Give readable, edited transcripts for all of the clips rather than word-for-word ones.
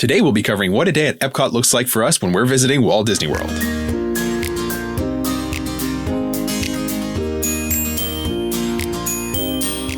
Today we'll be covering what a day at EPCOT looks like for us when we're visiting Walt Disney World.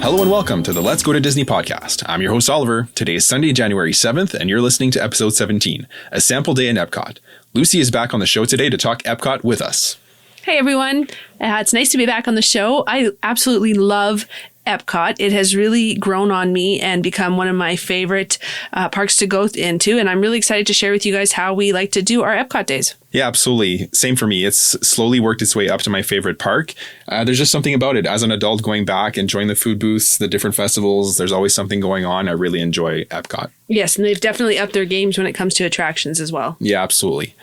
Hello and welcome to the Let's Go to Disney podcast. I'm your host Oliver. Today is Sunday, January 7th, and you're listening to episode 17, a sample day in EPCOT. Lucy is back on the show today to talk EPCOT with us. Hey everyone, it's nice to be back on the show. I absolutely love EPCOT. It has really grown on me and become one of my favorite parks to go into. And I'm really excited to share with you guys how we like to do our EPCOT days. Yeah, absolutely. Same for me. It's slowly worked its way up to my favorite park. There's just something about it. As an adult going back, enjoying the food booths, the different festivals, there's always something going on. I really enjoy EPCOT. Yes, and they've definitely upped their games when it comes to attractions as well. Yeah, absolutely.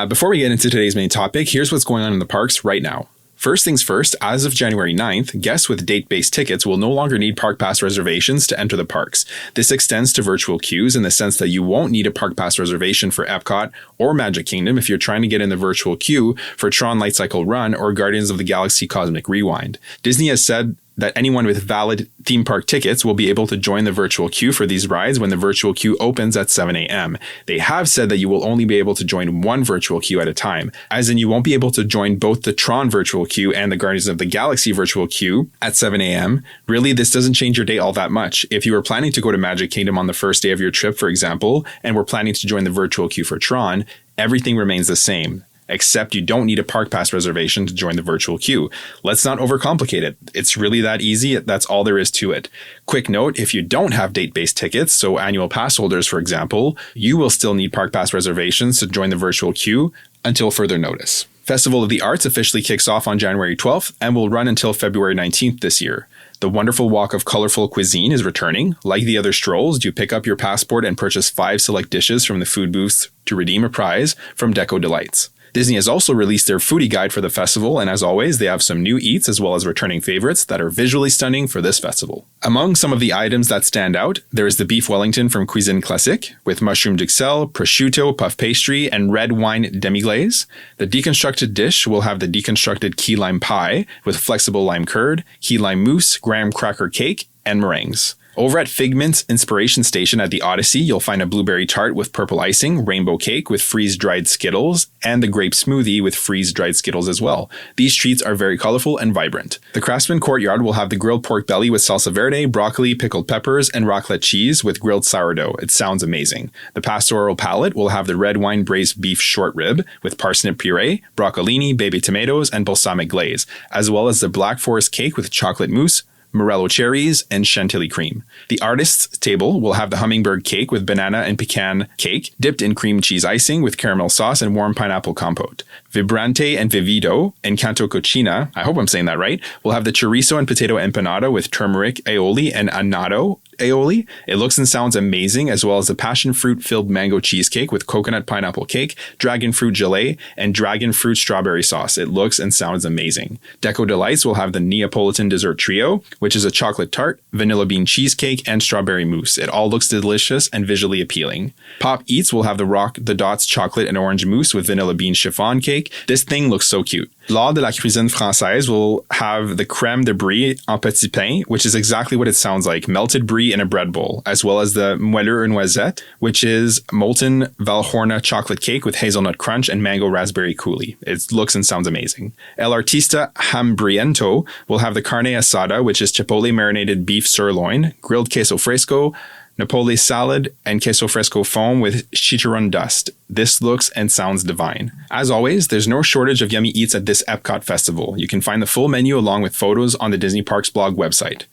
Before we get into today's main topic, here's what's going on in the parks right now. First things first, as of January 9th, guests with date-based tickets will no longer need Park Pass reservations to enter the parks. This extends to virtual queues in the sense that you won't need a Park Pass reservation for EPCOT or Magic Kingdom if you're trying to get in the virtual queue for Tron Light Cycle Run or Guardians of the Galaxy Cosmic Rewind. Disney has said that anyone with valid theme park tickets will be able to join the virtual queue for these rides when the virtual queue opens at 7 a.m. They have said that you will only be able to join one virtual queue at a time, as in you won't be able to join both the Tron virtual queue and the Guardians of the Galaxy virtual queue at 7 a.m. Really, this doesn't change your day all that much. If you were planning to go to Magic Kingdom on the first day of your trip, for example, and were planning to join the virtual queue for Tron, everything remains the same. Except you don't need a Park Pass reservation to join the virtual queue. Let's not overcomplicate it. It's really that easy. That's all there is to it. Quick note, if you don't have date-based tickets, so annual pass holders, for example, you will still need Park Pass reservations to join the virtual queue until further notice. Festival of the Arts officially kicks off on January 12th and will run until February 19th this year. The wonderful walk of colorful cuisine is returning. Like the other strolls, you pick up your passport and purchase 5 select dishes from the food booths to redeem a prize from Deco Delights. Disney has also released their foodie guide for the festival, and as always, they have some new eats as well as returning favorites that are visually stunning for this festival. Among some of the items that stand out, there is the beef Wellington from Cuisine Classique, with mushroom duxelle, prosciutto, puff pastry, and red wine demi-glace. The deconstructed dish will have the deconstructed key lime pie, with flexible lime curd, key lime mousse, graham cracker cake, and meringues. Over at Figment's Inspiration Station at the Odyssey, you'll find a blueberry tart with purple icing, rainbow cake with freeze-dried Skittles, and the grape smoothie with freeze-dried Skittles as well. These treats are very colorful and vibrant. The Craftsman Courtyard will have the grilled pork belly with salsa verde, broccoli, pickled peppers, and raclette cheese with grilled sourdough. It sounds amazing. The Pastoral Palette will have the red wine braised beef short rib with parsnip puree, broccolini, baby tomatoes, and balsamic glaze, as well as the Black Forest cake with chocolate mousse, Morello cherries, and chantilly cream. The artist's table will have the hummingbird cake with banana and pecan cake, dipped in cream cheese icing with caramel sauce and warm pineapple compote. Vibrante and Vivido and Canto Cucina, I hope I'm saying that right, will have the chorizo and potato empanada with turmeric aioli and annatto aioli. It looks and sounds amazing, as well as the passion fruit filled mango cheesecake with coconut pineapple cake, dragon fruit gelée, and dragon fruit strawberry sauce. It looks and sounds amazing. Deco Delights will have the Neapolitan dessert trio, which is a chocolate tart, vanilla bean cheesecake, and strawberry mousse. It all looks delicious and visually appealing. Pop Eats will have the Rock the Dots chocolate and orange mousse with vanilla bean chiffon cake. This thing looks so cute. L'Art de la Cuisine Française will have the crème de brie en petit pain, which is exactly what it sounds like, melted brie in a bread bowl, as well as the moelleux et noisette, which is molten Valrhona chocolate cake with hazelnut crunch and mango raspberry coulis. It looks and sounds amazing. El Artista Hambriento will have the carne asada, which is chipotle marinated beef sirloin, grilled queso fresco, Napoli salad, and queso fresco foam with chicharron dust. This looks and sounds divine. As always, there's no shortage of yummy eats at this EPCOT festival. You can find the full menu along with photos on the Disney Parks blog website.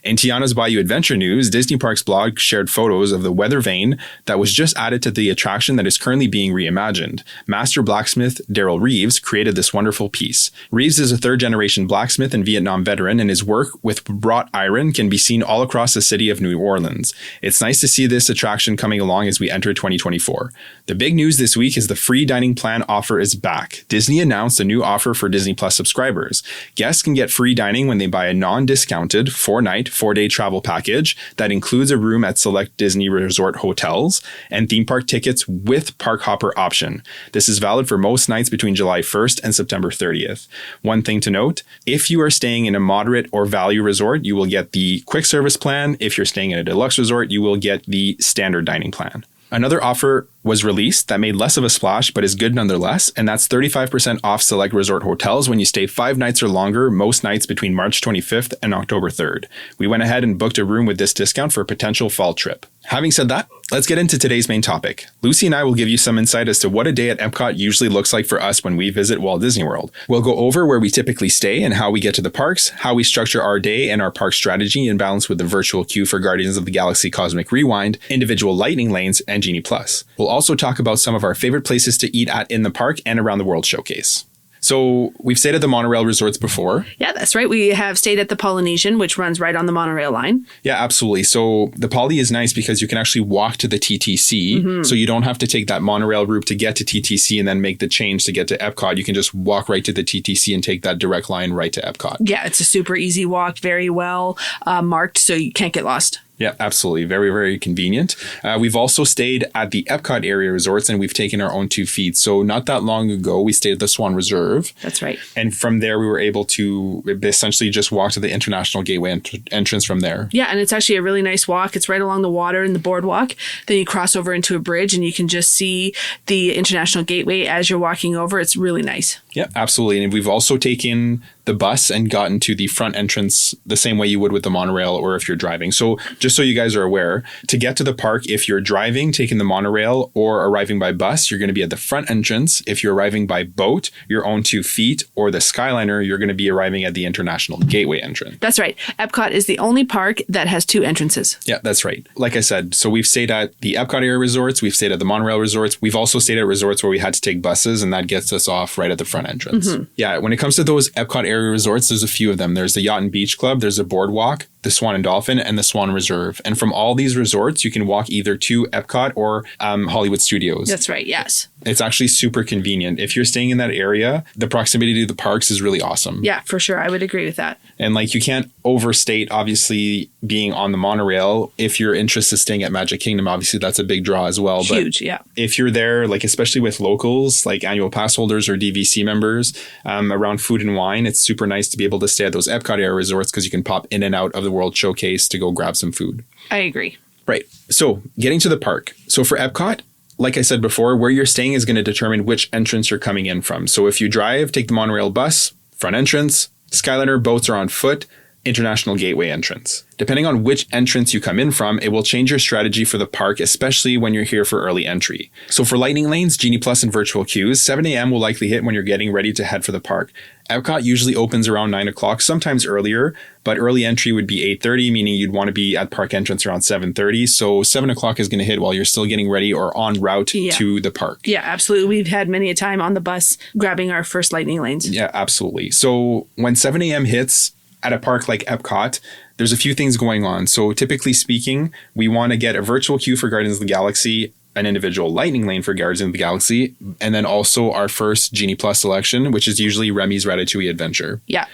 In Tiana's Bayou Adventure News, Disney Parks blog shared photos of the weather vane that was just added to the attraction that is currently being reimagined. Master blacksmith Daryl Reeves created this wonderful piece. Reeves is a third-generation blacksmith and Vietnam veteran, and his work with wrought iron can be seen all across the city of New Orleans. It's nice to see this attraction coming along as we enter 2024. The big news this week is the free dining plan offer is back. Disney announced a new offer for Disney Plus subscribers. Guests can get free dining when they buy a non-discounted 4-night 4-day travel package that includes a room at select Disney resort hotels and theme park tickets with park hopper option. This is valid for most nights between July 1st and September 30th. One thing to note, if you are staying in a moderate or value resort, you will get the quick service plan. If you're staying in a deluxe resort, you will get the standard dining plan. Another offer was released that made less of a splash, but is good nonetheless, and that's 35% off select resort hotels when you stay 5 nights or longer, most nights between March 25th and October 3rd. We went ahead and booked a room with this discount for a potential fall trip. Having said that, let's get into today's main topic. Lucy and I will give you some insight as to what a day at EPCOT usually looks like for us when we visit Walt Disney World. We'll go over where we typically stay and how we get to the parks, how we structure our day and our park strategy in balance with the virtual queue for Guardians of the Galaxy Cosmic Rewind, individual lightning lanes, and Genie Plus. We'll also talk about some of our favorite places to eat at in the park and around the World Showcase. So we've stayed at the monorail resorts before. Yeah, that's right. We have stayed at the Polynesian, which runs right on the monorail line. Yeah, absolutely. So the Poly is nice because you can actually walk to the TTC. So you don't have to take that monorail route to get to TTC and then make the change to get to EPCOT. You can just walk right to the TTC and take that direct line right to EPCOT. Yeah, it's a super easy walk, very well marked, so you can't get lost. Yeah, absolutely. Very, very convenient. We've also stayed at the EPCOT area resorts and we've taken our own 2 feet. So not that long ago, we stayed at the Swan Reserve. That's right. And from there, we were able to essentially just walk to the International Gateway entrance from there. Yeah, and it's actually a really nice walk. It's right along the water in the boardwalk. Then you cross over into a bridge and you can just see the International Gateway as you're walking over. It's really nice. Yeah, absolutely. And we've also taken the bus and gotten to the front entrance the same way you would with the monorail or if you're driving. So just so you guys are aware, to get to the park, if you're driving, taking the monorail or arriving by bus, you're going to be at the front entrance. If you're arriving by boat, your own 2 feet, or the Skyliner, you're going to be arriving at the International Gateway entrance. That's right. EPCOT is the only park that has 2 entrances. Yeah, that's right. Like I said, so we've stayed at the EPCOT area resorts. We've stayed at the monorail resorts. We've also stayed at resorts where we had to take buses, and that gets us off right at the front entrance. Yeah, when it comes to those EPCOT area resorts, there's a few of them. There's the Yacht and Beach Club, there's the Boardwalk, the Swan and Dolphin, and the Swan Reserve. And from all these resorts, you can walk either to EPCOT or Hollywood Studios. That's right, yes. It's actually super convenient. If you're staying in that area, the proximity to the parks is really awesome. Yeah, for sure. I would agree with that. And like you can't overstate, obviously, being on the monorail. If your interest is staying at Magic Kingdom, obviously that's a big draw as well. Huge, but yeah. If you're there, like especially with locals, like annual pass holders or DVC members, around food and wine, it's super nice to be able to stay at those EPCOT area resorts because you can pop in and out of the World Showcase to go grab some food. I agree. Right. So getting to the park. So for EPCOT, like I said before, where you're staying is going to determine which entrance you're coming in from. So if you drive, take the monorail bus, front entrance, Skyliner, boats are on foot, International Gateway entrance. Depending on which entrance you come in from, it will change your strategy for the park, especially when you're here for early entry. So for lightning lanes, Genie Plus, and virtual queues, 7 a.m. will likely hit when you're getting ready to head for the park. EPCOT usually opens around 9 o'clock, sometimes earlier, but early entry would be 8:30, meaning you'd want to be at park entrance around 7:30. So 7 o'clock is going to hit while you're still getting ready or en route to the park. Yeah, absolutely. We've had many a time on the bus grabbing our first lightning lanes. Yeah, absolutely. So when 7 a.m. hits, at a park like EPCOT, there's a few things going on. So typically speaking, we want to get a virtual queue for Guardians of the Galaxy, an individual lightning lane for Guardians of the Galaxy, and then also our first Genie Plus selection, which is usually Remy's Ratatouille Adventure. Yeah.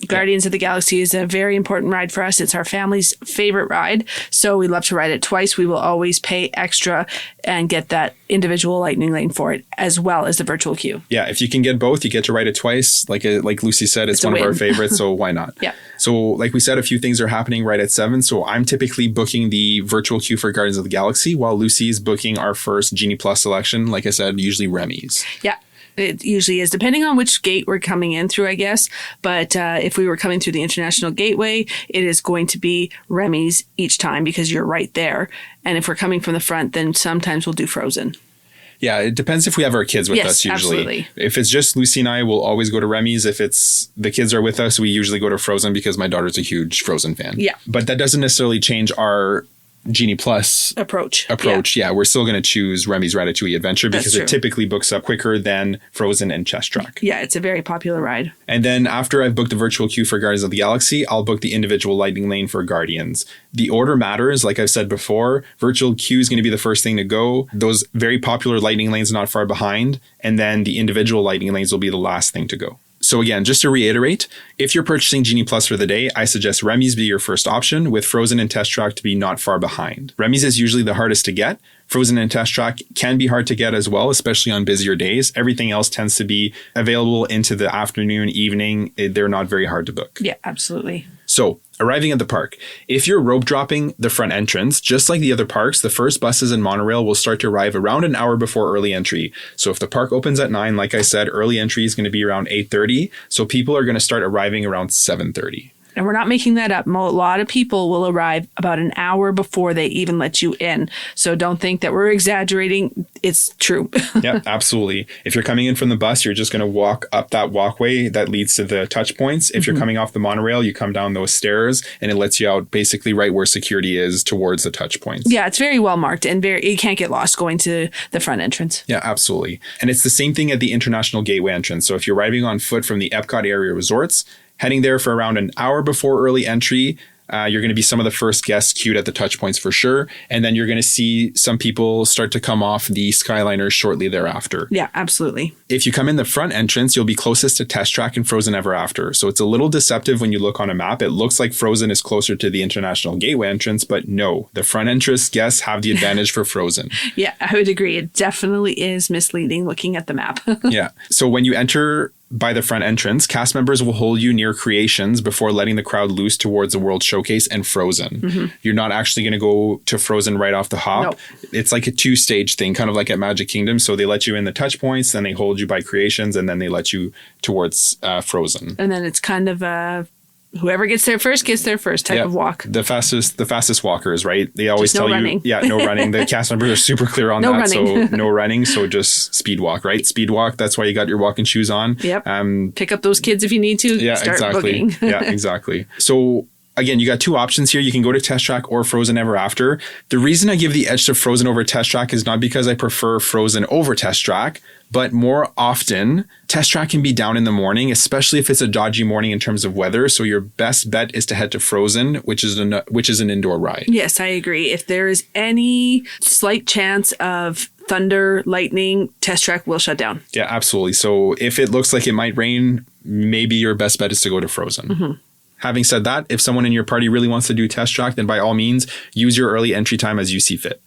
Guardians of the Galaxy is a very important ride for us. It's our family's favorite ride. So we love to ride it twice. We will always pay extra and get that individual lightning lane for it, as well as the virtual queue. Yeah, if you can get both, you get to ride it twice. Like Lucy said, it's one of our favorites, so why not? Yeah. So like we said, a few things are happening right at 7. So I'm typically booking the virtual queue for Guardians of the Galaxy, while Lucy's booking our first Genie Plus selection. Like I said, usually Remy's. Yeah. It usually is, depending on which gate we're coming in through, I guess. But if we were coming through the International Gateway, it is going to be Remy's each time because you're right there. And if we're coming from the front, then sometimes we'll do Frozen. Yeah, it depends if we have our kids with us usually. Absolutely. If it's just Lucy and I, we'll always go to Remy's. If it's the kids are with us, we usually go to Frozen because my daughter's a huge Frozen fan. Yeah. But that doesn't necessarily change our Genie Plus approach. Yeah, we're still going to choose Remy's Ratatouille Adventure because it typically books up quicker than Frozen and Chess Track. Yeah, it's a very popular ride. And then after I've booked the virtual queue for Guardians of the Galaxy, I'll book the individual lightning lane for Guardians. The order matters. Like I've said before, virtual queue is going to be the first thing to go. Those very popular lightning lanes not far behind. And then the individual lightning lanes will be the last thing to go. So again, just to reiterate, if you're purchasing Genie Plus for the day, I suggest Remy's be your first option, with Frozen and Test Track to be not far behind. Remy's is usually the hardest to get. Frozen and Test Track can be hard to get as well, especially on busier days. Everything else tends to be available into the afternoon, evening. They're not very hard to book. Yeah, absolutely. So Arriving at the park. If you're rope dropping the front entrance, just like the other parks, the first buses and monorail will start to arrive around an hour before early entry. So if the park opens at 9, like I said, early entry is going to be around 8:30. So people are going to start arriving around 7:30. And we're not making that up. A lot of people will arrive about an hour before they even let you in. So don't think that we're exaggerating. It's true. Yeah, absolutely. If you're coming in from the bus, you're just going to walk up that walkway that leads to the touch points. If you're coming off the monorail, you come down those stairs and it lets you out basically right where security is towards the touch points. Yeah, it's very well marked and you can't get lost going to the front entrance. Yeah, absolutely. And it's the same thing at the International Gateway entrance. So if you're arriving on foot from the EPCOT area resorts, heading there for around an hour before early entry, you're going to be some of the first guests queued at the touch points for sure. And then you're going to see some people start to come off the Skyliners shortly thereafter. Yeah, absolutely. If you come in the front entrance, you'll be closest to Test Track and Frozen Ever After. So it's a little deceptive when you look on a map. It looks like Frozen is closer to the International Gateway entrance, but no, the front entrance guests have the advantage for Frozen. Yeah, I would agree. It definitely is misleading looking at the map. Yeah. So when you enter by the front entrance, cast members will hold you near Creations before letting the crowd loose towards the World Showcase and Frozen. You're not actually going to go to Frozen right off the hop. Nope. It's like a 2-stage thing, kind of like at Magic Kingdom. So they let you in the touch points, then they hold you by Creations, and then they let you towards Frozen. And then it's kind of whoever gets there first type of walk. The fastest walkers, right? They always tell running. you, no running. The cast members are super clear on No that. running. So no running. So just speed walk, right? Speed walk. That's why you got your walking shoes on. Yep. Pick up those kids if you need to. Yeah, Start exactly. booking. Yeah, exactly. So again, you got two options here. You can go to Test Track or Frozen Ever After. The reason I give the edge to Frozen over Test Track is not because I prefer Frozen over Test Track, but more often, Test Track can be down in the morning, especially if it's a dodgy morning in terms of weather. So your best bet is to head to Frozen, which is an indoor ride. Yes, I agree. If there is any slight chance of thunder, lightning, Test Track will shut down. Yeah, absolutely. So if it looks like it might rain, maybe your best bet is to go to Frozen. Having said that, if someone in your party really wants to do Test Track, then by all means, use your early entry time as you see fit.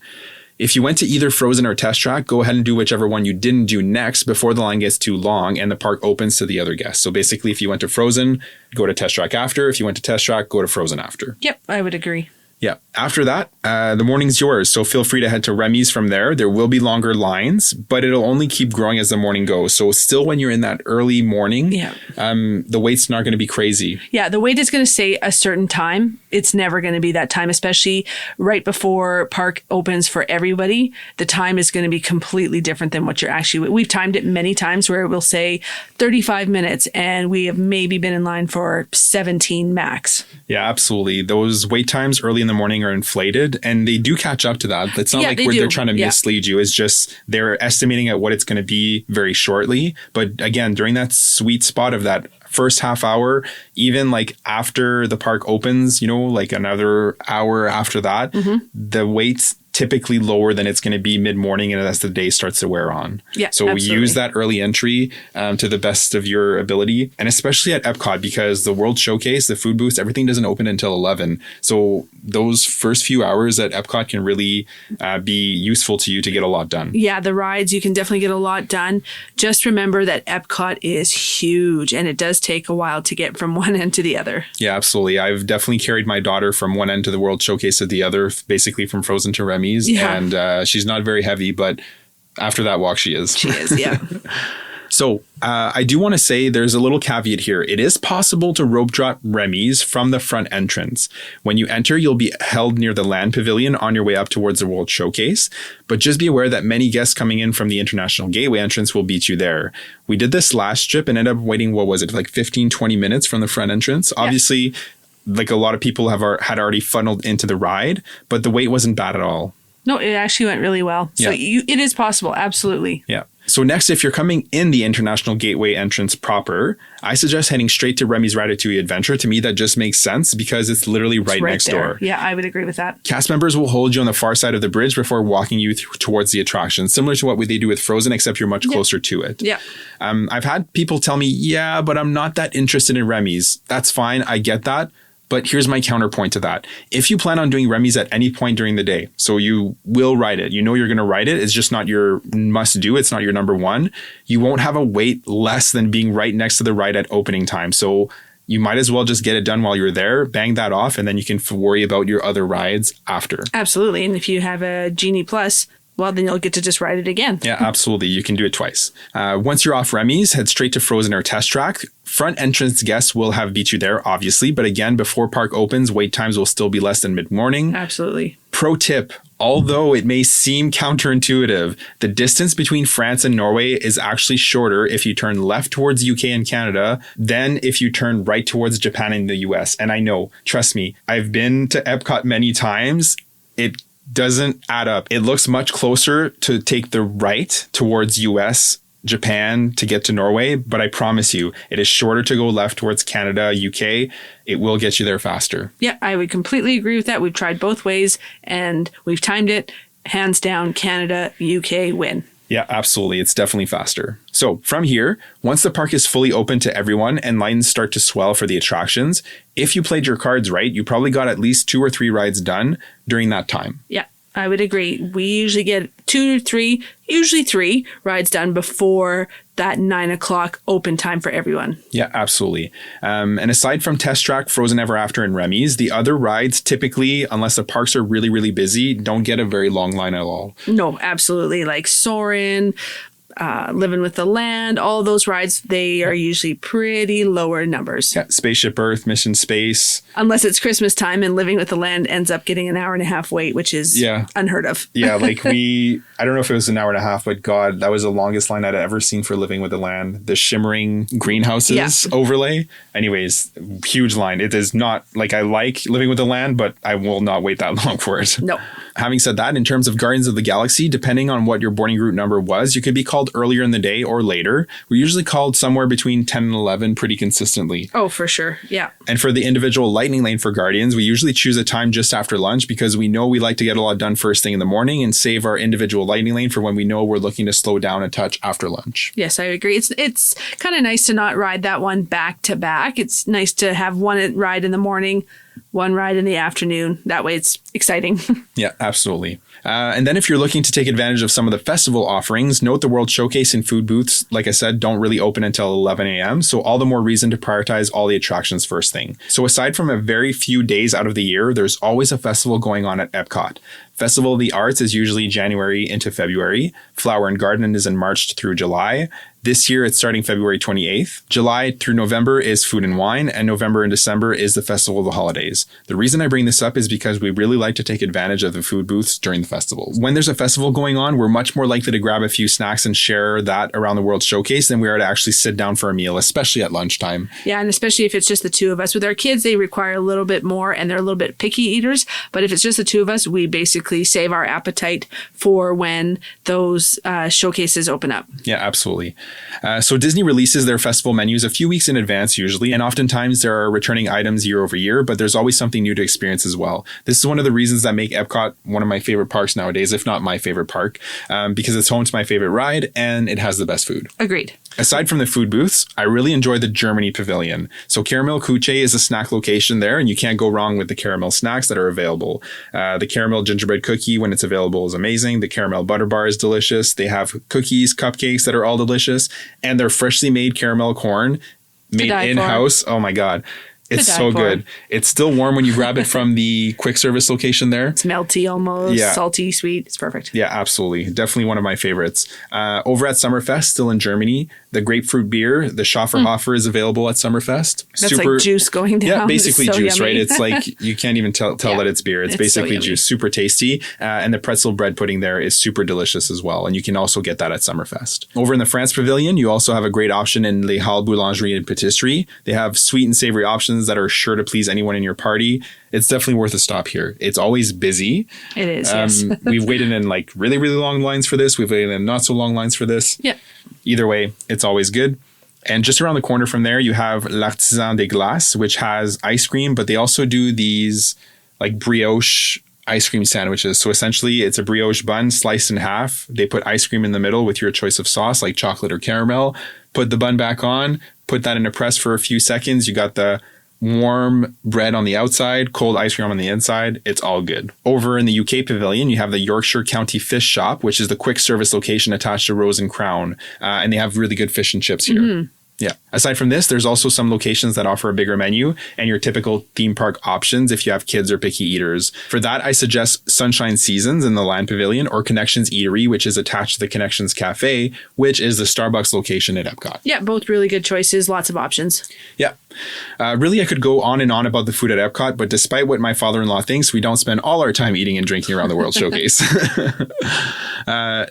If you went to either Frozen or Test Track, go ahead and do whichever one you didn't do next before the line gets too long and the park opens to the other guests. So basically, if you went to Frozen, go to Test Track after. If you went to Test Track, go to Frozen after. Yep, I would agree. Yeah. After that, the morning's yours. So feel free to head to Remy's from there. There will be longer lines, but it'll only keep growing as the morning goes. So still when you're in that early morning, the wait's not going to be crazy. Yeah, the wait is going to say a certain time. It's never going to be that time, especially right before park opens for everybody. The time is going to be completely different than what you're actually... We've timed it many times where it will say 35 minutes and we have maybe been in line for 17 max. Yeah, absolutely. Those wait times early in the morning are inflated and they do catch up to that. It's not like they're trying to mislead you. It's just they're estimating at what it's going to be very shortly. But again, during that sweet spot of that first half hour, even like after the park opens, like another hour after that, the wait's typically lower than it's going to be mid-morning and as the day starts to wear on. Yeah, so absolutely. Use that early entry to the best of your ability. And especially at EPCOT, because the World Showcase, the food booths, everything doesn't open until 11. So those first few hours at EPCOT can really be useful to you to get a lot done. Yeah, the rides, you can definitely get a lot done. Just remember that EPCOT is huge and it does take a while to get from one end to the other. Yeah, absolutely. I've definitely carried my daughter from one end to the World Showcase to the other, basically from Frozen to Remy's. Yeah. And she's not very heavy, but after that walk, she is. She is, yeah. So I do want to say there's a little caveat here. It is possible to rope drop Remy's from the front entrance. When you enter, you'll be held near the land pavilion on your way up towards the World Showcase. But just be aware that many guests coming in from the International Gateway entrance will beat you there. We did this last trip and ended up waiting, like 15, 20 minutes from the front entrance. Yeah. Obviously, like a lot of people had already funneled into the ride, but the wait wasn't bad at all. No, it actually went really well. So it is possible. Absolutely. Yeah. So next, if you're coming in the International Gateway entrance proper, I suggest heading straight to Remy's Ratatouille Adventure. To me, that just makes sense because it's literally right next door. Yeah, I would agree with that. Cast members will hold you on the far side of the bridge before walking you towards the attraction, similar to what they do with Frozen, except you're much closer to it. Yeah. I've had people tell me, but I'm not that interested in Remy's. That's fine. I get that. But here's my counterpoint to that. If you plan on doing Remy's at any point during the day, so you will ride it, you're going to ride it, it's just not your must do, it's not your number one, you won't have a wait less than being right next to the ride at opening time. So you might as well just get it done while you're there, bang that off, and then you can worry about your other rides after. Absolutely. And if you have a Genie Plus, well, then you'll get to just ride it again. Yeah, absolutely. You can do it twice. Once you're off Remy's, head straight to Frozen Air Test Track. Front entrance guests will have beat you there, obviously. But again, before park opens, wait times will still be less than mid-morning. Absolutely. Pro tip, although it may seem counterintuitive, the distance between France and Norway is actually shorter if you turn left towards UK and Canada than if you turn right towards Japan and the US. And I know, trust me, I've been to EPCOT many times. It doesn't add up. It looks much closer to take the right towards US, Japan to get to Norway, but I promise you, it is shorter to go left towards Canada, UK. It will get you there faster. Yeah, I would completely agree with that. We've tried both ways and we've timed it. Hands down, Canada, UK win. Yeah, absolutely. It's definitely faster. So from here, once the park is fully open to everyone and lines start to swell for the attractions, if you played your cards right, you probably got at least 2 or 3 rides done during that time. Yeah, I would agree. We usually get 2 to 3, usually 3 rides done before that 9 o'clock open time for everyone. Yeah, absolutely. And aside from Test Track, Frozen Ever After, and Remy's, the other rides typically, unless the parks are really, really busy, don't get a very long line at all. No, absolutely. Like Soarin', Living with the Land, all those rides, they are usually pretty lower numbers. Yeah, Spaceship Earth, Mission Space. Unless it's Christmas time and Living with the Land ends up getting an hour and a half wait, which is unheard of. Yeah, like I don't know if it was an hour and a half, but God, that was the longest line I'd ever seen for Living with the Land. The shimmering greenhouses overlay. Anyways, huge line. It is not like I like Living with the Land, but I will not wait that long for it. No. Having said that, in terms of Guardians of the Galaxy, depending on what your boarding route number was, you could be called earlier in the day or later. We're usually called somewhere between 10 and 11 pretty consistently. Oh, for sure. Yeah. And for the individual lightning lane for Guardians, we usually choose a time just after lunch because we know we like to get a lot done first thing in the morning and save our individual lightning lane for when we know we're looking to slow down a touch after lunch. Yes, I agree. It's kind of nice to not ride that one back to back. It's nice to have one ride in the morning, one ride in the afternoon. That way it's exciting. Yeah, absolutely. And then if you're looking to take advantage of some of the festival offerings, note the World Showcase and food booths, like I said, don't really open until 11 a.m. So all the more reason to prioritize all the attractions first thing. So aside from a very few days out of the year, there's always a festival going on at EPCOT. Festival of the Arts is usually January into February. Flower and Garden is in March through July. This year, it's starting February 28th. July through November is Food and Wine, and November and December is the Festival of the Holidays. The reason I bring this up is because we really like to take advantage of the food booths during the festivals. When there's a festival going on, we're much more likely to grab a few snacks and share that around the World Showcase than we are to actually sit down for a meal, especially at lunchtime. Yeah, and especially if it's just the two of us. With our kids, they require a little bit more, and they're a little bit picky eaters. But if it's just the two of us, we basically save our appetite for when those showcases open up. Yeah, absolutely. So Disney releases their festival menus a few weeks in advance usually, and oftentimes there are returning items year over year, but there's always something new to experience as well. This is one of the reasons that make EPCOT one of my favorite parks nowadays, if not my favorite park, because it's home to my favorite ride and it has the best food. Agreed. Aside from the food booths, I really enjoy the Germany Pavilion. So Caramel Kuche is a snack location there, and you can't go wrong with the caramel snacks that are available. The caramel gingerbread cookie, when it's available, is amazing. The caramel butter bar is delicious. They have cookies, cupcakes that are all delicious, and their freshly made caramel corn made in-house. Oh my God. It's so good. It's still warm when you grab it from the quick service location there. It's melty almost, salty, sweet. It's perfect. Yeah, absolutely. Definitely one of my favorites. Over at Summerfest, still in Germany, the grapefruit beer, the Schafferhofer is available at Summerfest. That's like juice going down. Yeah, basically juice, yummy. Right? It's like, you can't even tell that it's beer. It's basically juice. Super tasty. And the pretzel bread pudding there is super delicious as well. And you can also get that at Summerfest. Over in the France Pavilion, you also have a great option in Les Halles Boulangerie and Patisserie. They have sweet and savory options that are sure to please anyone in your party. It's definitely worth a stop here. It's always busy. It is, yes. We've waited in like really, really long lines for this. We've waited in not so long lines for this. Yeah. Either way, it's always good. And just around the corner from there, you have L'Artisan des Glaces, which has ice cream, but they also do these like brioche ice cream sandwiches. So essentially, it's a brioche bun sliced in half. They put ice cream in the middle with your choice of sauce, like chocolate or caramel. Put the bun back on, put that in a press for a few seconds. You got the warm bread on the outside, cold ice cream on the inside. It's all good. Over in the UK Pavilion, you have the Yorkshire County Fish Shop, which is the quick service location attached to Rose and Crown. And they have really good fish and chips here. Mm-hmm. Yeah. Aside from this, there's also some locations that offer a bigger menu and your typical theme park options if you have kids or picky eaters. For that, I suggest Sunshine Seasons in the Land Pavilion or Connections Eatery, which is attached to the Connections Cafe, which is the Starbucks location at Epcot. Yeah, both really good choices. Lots of options. Yeah. Really, I could go on and on about the food at Epcot, but despite what my father-in-law thinks, we don't spend all our time eating and drinking around the World Showcase.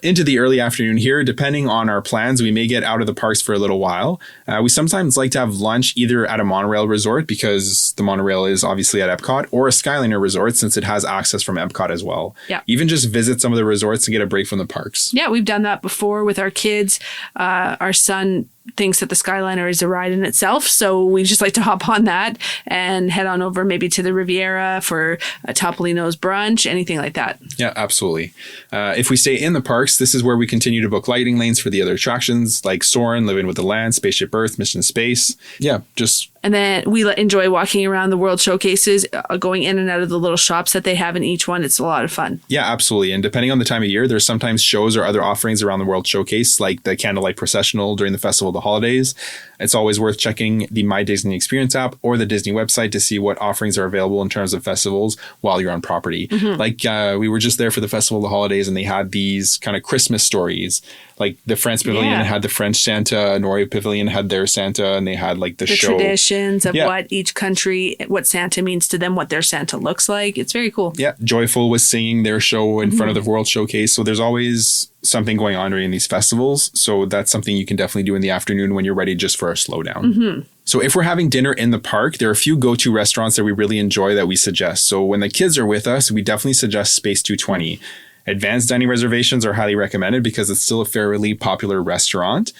Into the early afternoon here, depending on our plans, we may get out of the parks for a little while. We sometimes like to have lunch either at a monorail resort, because the monorail is obviously at Epcot, or a Skyliner resort since it has access from Epcot as well. Yeah. Even just visit some of the resorts and get a break from the parks. Yeah, we've done that before with our kids. Our son thinks that the Skyliner is a ride in itself, so we just like to hop on that and head on over maybe to the Riviera for a Topolino's brunch, anything like that. Yeah, absolutely. If we stay in the parks, this is where we continue to book lighting lanes for the other attractions like Soarin', Living with the Land, Spaceship Earth, Mission Space. Yeah, just... And then we enjoy walking around the World Showcases, going in and out of the little shops that they have in each one. It's a lot of fun. Yeah, absolutely. And depending on the time of year, there's sometimes shows or other offerings around the World Showcase, like the Candlelight Processional during the Festival of the Holidays. It's always worth checking the My Disney Experience app or the Disney website to see what offerings are available in terms of festivals while you're on property. Mm-hmm. Like we were just there for the Festival of the Holidays, and they had these kind of Christmas stories. Like the France Pavilion had the French Santa, Norway Pavilion had their Santa, and they had like the show. Traditions of what each country, what Santa means to them, what their Santa looks like. It's very cool. Yeah. Joyful was singing their show in front of the World Showcase. So there's always something going on during these festivals. So that's something you can definitely do in the afternoon when you're ready just for a slowdown. Mm-hmm. So if we're having dinner in the park, there are a few go-to restaurants that we really enjoy that we suggest. So when the kids are with us, we definitely suggest Space 220. Advanced dining reservations are highly recommended because it's still a fairly popular restaurant.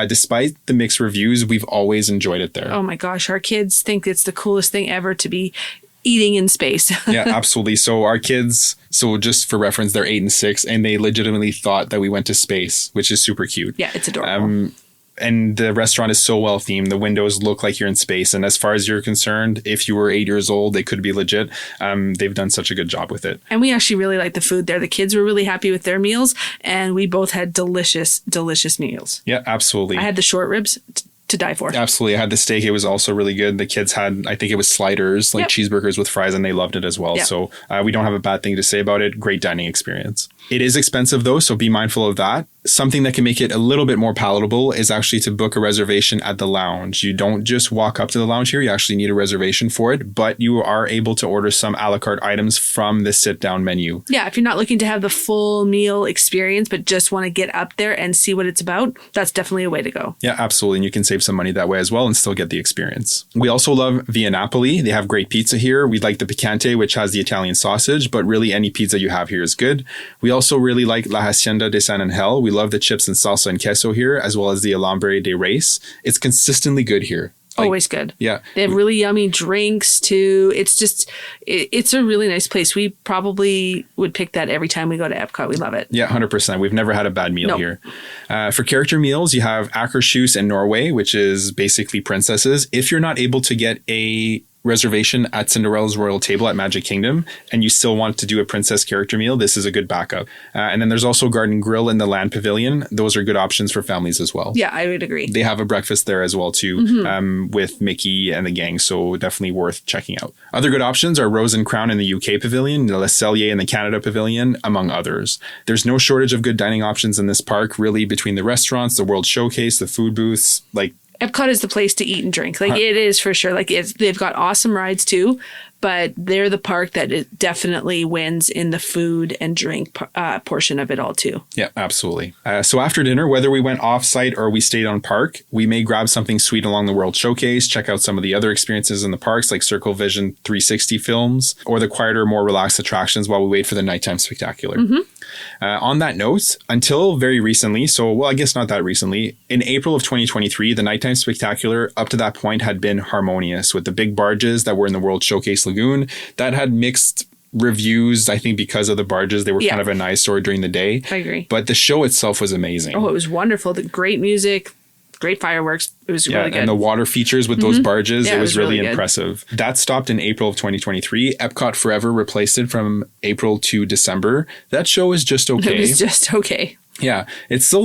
Despite the mixed reviews, we've always enjoyed it there. Oh my gosh, our kids think it's the coolest thing ever to be eating in space. Yeah, absolutely. So our kids, so just for reference, they're 8 and 6, and they legitimately thought that we went to space, which is super cute. Yeah, it's adorable. And the restaurant is so well themed. The windows look like you're in space. And as far as you're concerned, if you were 8 years old, they could be legit. They've done such a good job with it. And we actually really like the food there. The kids were really happy with their meals, and we both had delicious, delicious meals. Yeah, absolutely. I had the short ribs to die for. Absolutely. I had the steak. It was also really good. The kids had, I think it was sliders, like cheeseburgers with fries, and they loved it as well. Yep. So we don't have a bad thing to say about it. Great dining experience. It is expensive though, so be mindful of that. Something that can make it a little bit more palatable is actually to book a reservation at the lounge. You don't just walk up to the lounge here. You actually need a reservation for it, but you are able to order some a la carte items from the sit-down menu. Yeah, if you're not looking to have the full meal experience, but just want to get up there and see what it's about, that's definitely a way to go. Yeah, absolutely. And you can save some money that way as well and still get the experience. We also love Via Napoli. They have great pizza here. We like the Picante, which has the Italian sausage, but really any pizza you have here is good. We also really like La Hacienda de San Angel. We love the chips and salsa and queso here, as well as the Alambre de Reis. It's consistently good here. Always good. Yeah. They have really yummy drinks too. It's just, it's a really nice place. We probably would pick that every time we go to Epcot. We love it. Yeah, 100%. We've never had a bad meal here. For character meals, you have Akershus in Norway, which is basically princesses. If you're not able to get a reservation at Cinderella's Royal Table at Magic Kingdom and you still want to do a princess character meal, this is a good backup. And then there's also Garden Grill in the Land Pavilion. Those are good options for families as well. Yeah, I would agree. They have a breakfast there as well too, with Mickey and the gang, so definitely worth checking out. Other good options are Rose and Crown in the UK Pavilion, Le Cellier in the Canada Pavilion, among others. There's no shortage of good dining options in this park, really, between the restaurants, the World Showcase, the food booths, like Epcot is the place to eat and drink. Like it is for sure. Like they've got awesome rides too, but they're the park that it definitely wins in the food and drink portion of it all too. Yeah, absolutely. So after dinner, whether we went off-site or we stayed on park, we may grab something sweet along the World Showcase, check out some of the other experiences in the parks like Circle Vision 360 films, or the quieter, more relaxed attractions while we wait for the nighttime spectacular. On that note, until very recently, I guess not that recently, in April of 2023, the nighttime spectacular up to that point had been harmonious with the big barges that were in the World Showcase Lagoon that had mixed reviews, I think, because of the barges. They were kind of an eyesore during the day. I agree. But the show itself was amazing. Oh, it was wonderful. The great music, great fireworks. It was really good. And the water features with those barges, it was really impressive. That stopped in April of 2023. Epcot Forever replaced it from April to December. That show is just okay. It was just okay. Yeah, it's still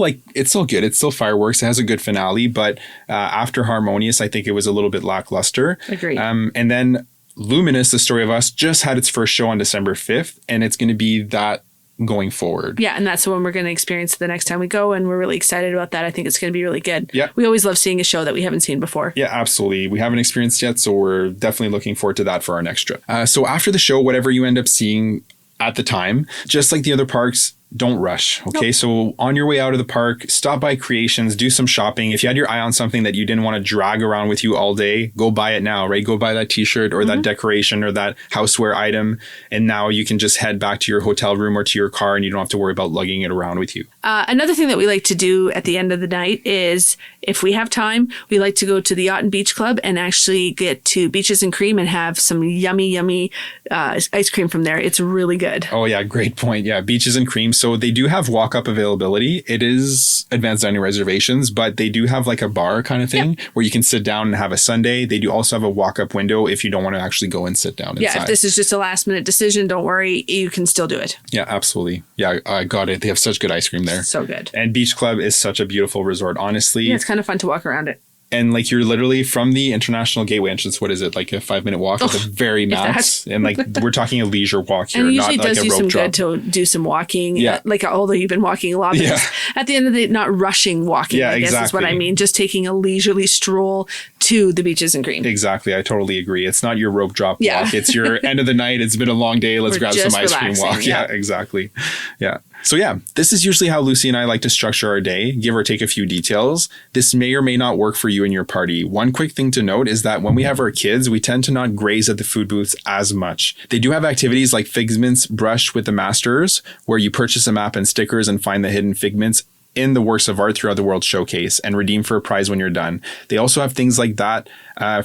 good. It's still fireworks. It has a good finale, but after Harmonious, I think it was a little bit lackluster. Agreed. And then Luminous, The Story of Us, just had its first show on December 5th, and it's going to be that going forward. Yeah, and that's the one we're going to experience the next time we go, and we're really excited about that. I think it's going to be really good. Yeah. We always love seeing a show that we haven't seen before. Yeah, absolutely. We haven't experienced yet, so we're definitely looking forward to that for our next trip. So after the show, whatever you end up seeing at the time, just like the other parks, don't rush. Okay. Nope. So on your way out of the park, stop by Creations, do some shopping. If you had your eye on something that you didn't want to drag around with you all day, go buy it now, right? Go buy that t-shirt or that decoration or that houseware item. And now you can just head back to your hotel room or to your car and you don't have to worry about lugging it around with you. Another thing that we like to do at the end of the night is, if we have time, we like to go to the Yacht and Beach Club and actually get to Beaches and Cream and have some yummy ice cream from there. It's really good. Oh yeah, great point. Yeah, Beaches and Cream. So they do have walk-up availability. It is advanced dining reservations, but they do have like a bar kind of thing where you can sit down and have a sundae. They do also have a walk-up window if you don't want to actually go and sit down inside. Yeah, if this is just a last-minute decision, don't worry. You can still do it. Yeah, absolutely. Yeah, I got it. They have such good ice cream there. So good. And Beach Club is such a beautiful resort, honestly. Yeah, it's kind of fun to walk around it. And like you're literally from the International Gateway entrance, what is it, like a 5-minute walk at the very max? And like we're talking a leisure walk here, and it not usually like does a you rope some drop. good to do some walking. Yeah. Like although you've been walking a lot, but at the end of the day, not rushing walking. Yeah, I guess is what I mean. Just taking a leisurely stroll to the Beaches and Cream. Exactly. I totally agree. It's not your rope drop walk. It's your end of the night. It's been a long day. Let's grab some ice cream walk. Yeah, exactly. Yeah. So yeah, this is usually how Lucy and I like to structure our day, give or take a few details. This may or may not work for you and your party. One quick thing to note is that when we have our kids, we tend to not graze at the food booths as much. They do have activities like Figments Brush with the Masters, where you purchase a map and stickers and find the hidden figments in the works of art throughout the world showcase and redeem for a prize when you're done. They also have things like that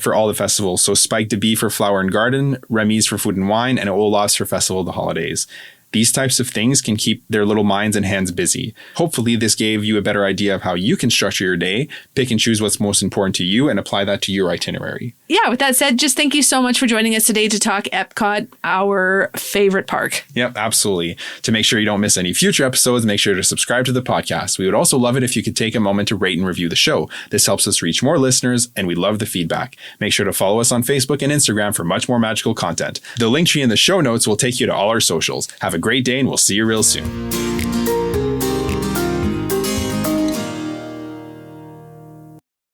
for all the festivals. So Spike de Bee for Flower and Garden, Remy's for Food and Wine, and Olaf's for Festival of the Holidays. These types of things can keep their little minds and hands busy. Hopefully this gave you a better idea of how you can structure your day, pick and choose what's most important to you, and apply that to your itinerary. Yeah, with that said, just thank you so much for joining us today to talk EPCOT, our favorite park. Yep, absolutely. To make sure you don't miss any future episodes, make sure to subscribe to the podcast. We would also love it if you could take a moment to rate and review the show. This helps us reach more listeners, and we love the feedback. Make sure to follow us on Facebook and Instagram for much more magical content. The link tree in the show notes will take you to all our socials. Have a great day, and we'll see you real soon.